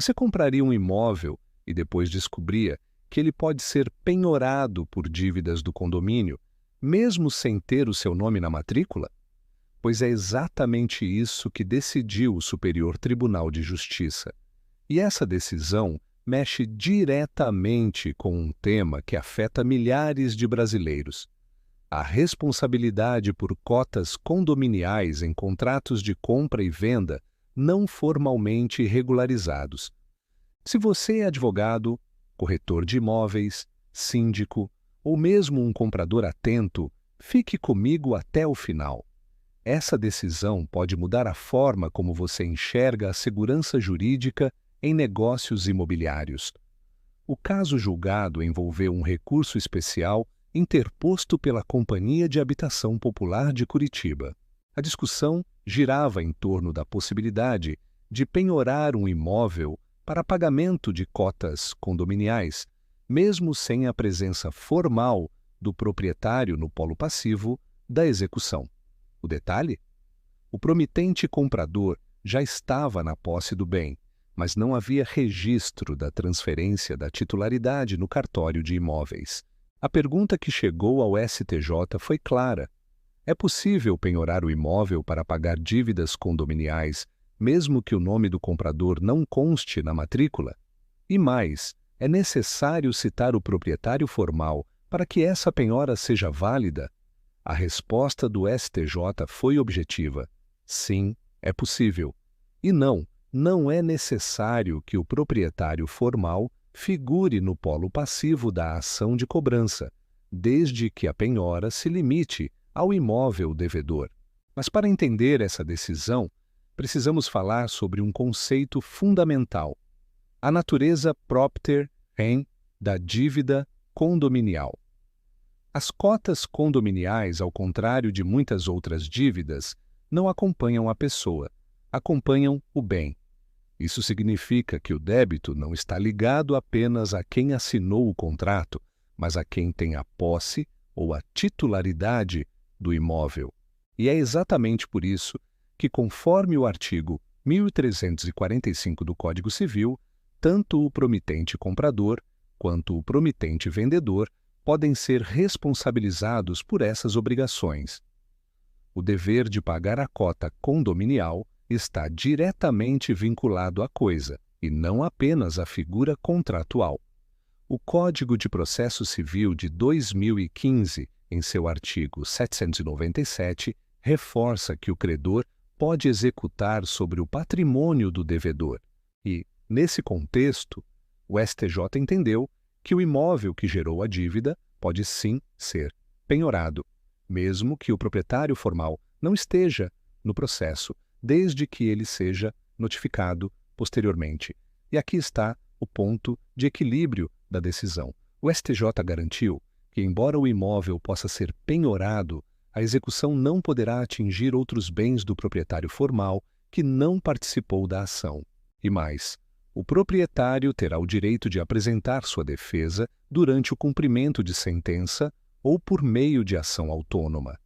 Você compraria um imóvel e depois descobria que ele pode ser penhorado por dívidas do condomínio, mesmo sem ter o seu nome na matrícula? Pois é exatamente isso que decidiu o Superior Tribunal de Justiça. E essa decisão mexe diretamente com um tema que afeta milhares de brasileiros: a responsabilidade por cotas condominiais em contratos de compra e venda não formalmente regularizados. Se você é advogado, corretor de imóveis, síndico ou mesmo um comprador atento, fique comigo até o final. Essa decisão pode mudar a forma como você enxerga a segurança jurídica em negócios imobiliários. O caso julgado envolveu um recurso especial interposto pela Companhia de Habitação Popular de Curitiba. A discussão girava em torno da possibilidade de penhorar um imóvel para pagamento de cotas condominiais, mesmo sem a presença formal do proprietário no polo passivo da execução. O detalhe? O promitente comprador já estava na posse do bem, mas não havia registro da transferência da titularidade no cartório de imóveis. A pergunta que chegou ao STJ foi clara: é possível penhorar o imóvel para pagar dívidas condominiais, mesmo que o nome do comprador não conste na matrícula? E mais, é necessário citar o proprietário formal para que essa penhora seja válida? A resposta do STJ foi objetiva: sim, é possível. E não é necessário que o proprietário formal figure no polo passivo da ação de cobrança, desde que a penhora se limite ao imóvel devedor. Mas para entender essa decisão, precisamos falar sobre um conceito fundamental: a natureza propter rem da dívida condominial. As cotas condominiais, ao contrário de muitas outras dívidas, não acompanham a pessoa, acompanham o bem. Isso significa que o débito não está ligado apenas a quem assinou o contrato, mas a quem tem a posse ou a titularidade do imóvel. E é exatamente por isso que, conforme o artigo 1345 do Código Civil, tanto o promitente comprador quanto o promitente vendedor podem ser responsabilizados por essas obrigações. O dever de pagar a cota condominial está diretamente vinculado à coisa, e não apenas à figura contratual. O Código de Processo Civil de 2015, em seu artigo 797, reforça que o credor pode executar sobre o patrimônio do devedor. E, nesse contexto, o STJ entendeu que o imóvel que gerou a dívida pode sim ser penhorado, mesmo que o proprietário formal não esteja no processo, desde que ele seja notificado posteriormente. E aqui está o ponto de equilíbrio da decisão. O STJ garantiu que, embora o imóvel possa ser penhorado, a execução não poderá atingir outros bens do proprietário formal que não participou da ação. E mais, o proprietário terá o direito de apresentar sua defesa durante o cumprimento de sentença ou por meio de ação autônoma.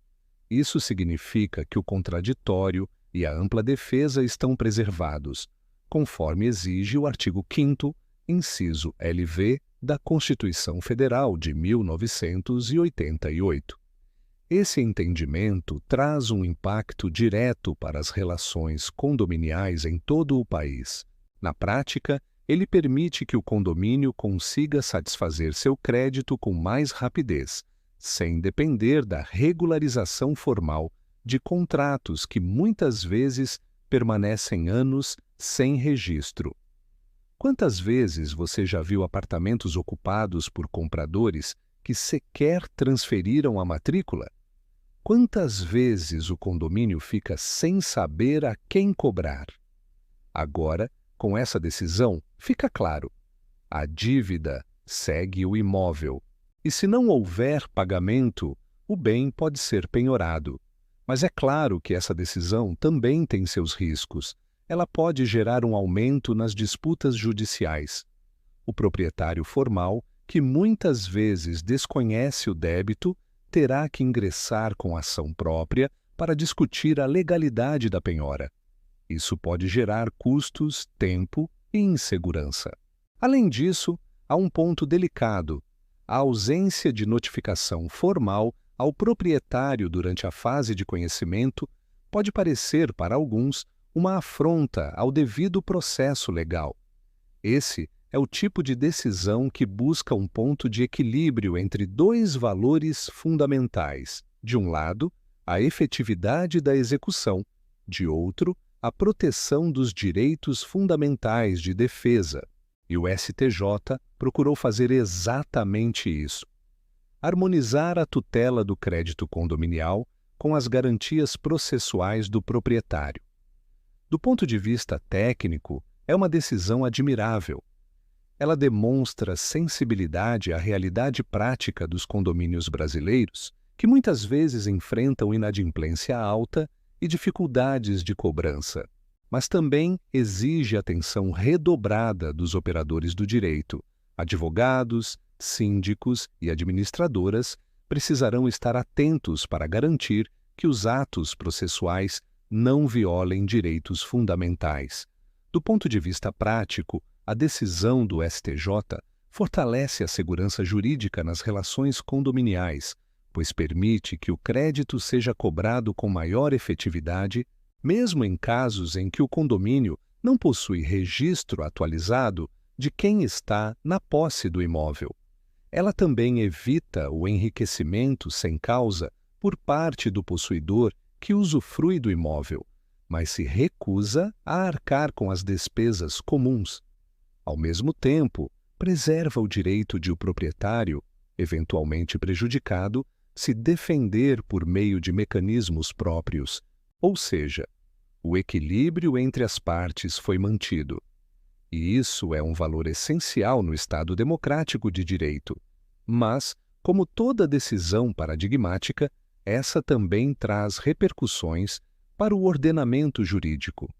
Isso significa que o contraditório e a ampla defesa estão preservados, conforme exige o artigo 5º, inciso LV, da Constituição Federal de 1988. Esse entendimento traz um impacto direto para as relações condominiais em todo o país. Na prática, ele permite que o condomínio consiga satisfazer seu crédito com mais rapidez, sem depender da regularização formal de contratos que muitas vezes permanecem anos sem registro. Quantas vezes você já viu apartamentos ocupados por compradores que sequer transferiram a matrícula? Quantas vezes o condomínio fica sem saber a quem cobrar? Agora, com essa decisão, fica claro: a dívida segue o imóvel, e se não houver pagamento, o bem pode ser penhorado. Mas é claro que essa decisão também tem seus riscos. Ela pode gerar um aumento nas disputas judiciais. O proprietário formal, que muitas vezes desconhece o débito, terá que ingressar com ação própria para discutir a legalidade da penhora. Isso pode gerar custos, tempo e insegurança. Além disso, há um ponto delicado: a ausência de notificação formal ao proprietário durante a fase de conhecimento pode parecer, para alguns, uma afronta ao devido processo legal. Esse é o tipo de decisão que busca um ponto de equilíbrio entre dois valores fundamentais: de um lado, a efetividade da execução, de outro, a proteção dos direitos fundamentais de defesa. E o STJ procurou fazer exatamente isso: harmonizar a tutela do crédito condominial com as garantias processuais do proprietário. Do ponto de vista técnico, é uma decisão admirável. Ela demonstra sensibilidade à realidade prática dos condomínios brasileiros, que muitas vezes enfrentam inadimplência alta e dificuldades de cobrança, mas também exige atenção redobrada dos operadores do direito. Advogados, síndicos e administradoras precisarão estar atentos para garantir que os atos processuais não violem direitos fundamentais. Do ponto de vista prático, a decisão do STJ fortalece a segurança jurídica nas relações condominiais, pois permite que o crédito seja cobrado com maior efetividade, mesmo em casos em que o condomínio não possui registro atualizado de quem está na posse do imóvel. Ela também evita o enriquecimento sem causa por parte do possuidor que usufrui do imóvel, mas se recusa a arcar com as despesas comuns. Ao mesmo tempo, preserva o direito de o proprietário, eventualmente prejudicado, se defender por meio de mecanismos próprios, ou seja, o equilíbrio entre as partes foi mantido. E isso é um valor essencial no Estado democrático de direito. Mas, como toda decisão paradigmática, essa também traz repercussões para o ordenamento jurídico.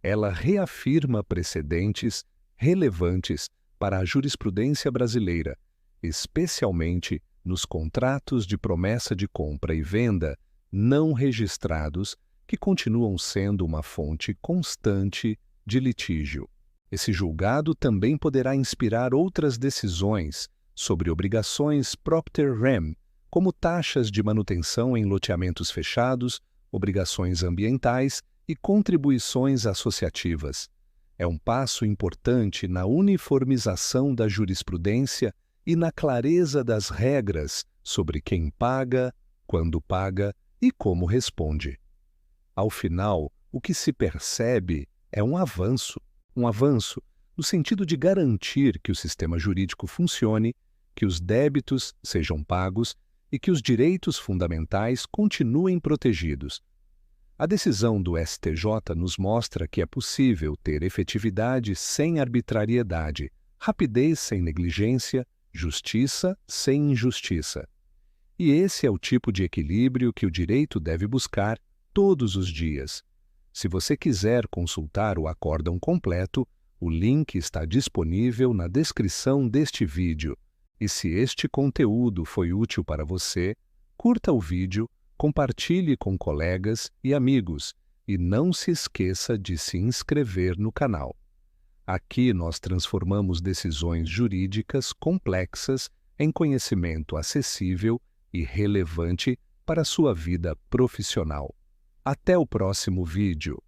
Ela reafirma precedentes relevantes para a jurisprudência brasileira, especialmente nos contratos de promessa de compra e venda não registrados, que continuam sendo uma fonte constante de litígio. Esse julgado também poderá inspirar outras decisões sobre obrigações propter rem, como taxas de manutenção em loteamentos fechados, obrigações ambientais e contribuições associativas. É um passo importante na uniformização da jurisprudência e na clareza das regras sobre quem paga, quando paga e como responde. Ao final, o que se percebe é um avanço no sentido de garantir que o sistema jurídico funcione, que os débitos sejam pagos e que os direitos fundamentais continuem protegidos. A decisão do STJ nos mostra que é possível ter efetividade sem arbitrariedade, rapidez sem negligência, justiça sem injustiça. E esse é o tipo de equilíbrio que o direito deve buscar todos os dias. Se você quiser consultar o acórdão completo, o link está disponível na descrição deste vídeo. E se este conteúdo foi útil para você, curta o vídeo, compartilhe com colegas e amigos e não se esqueça de se inscrever no canal. Aqui nós transformamos decisões jurídicas complexas em conhecimento acessível e relevante para a sua vida profissional. Até o próximo vídeo.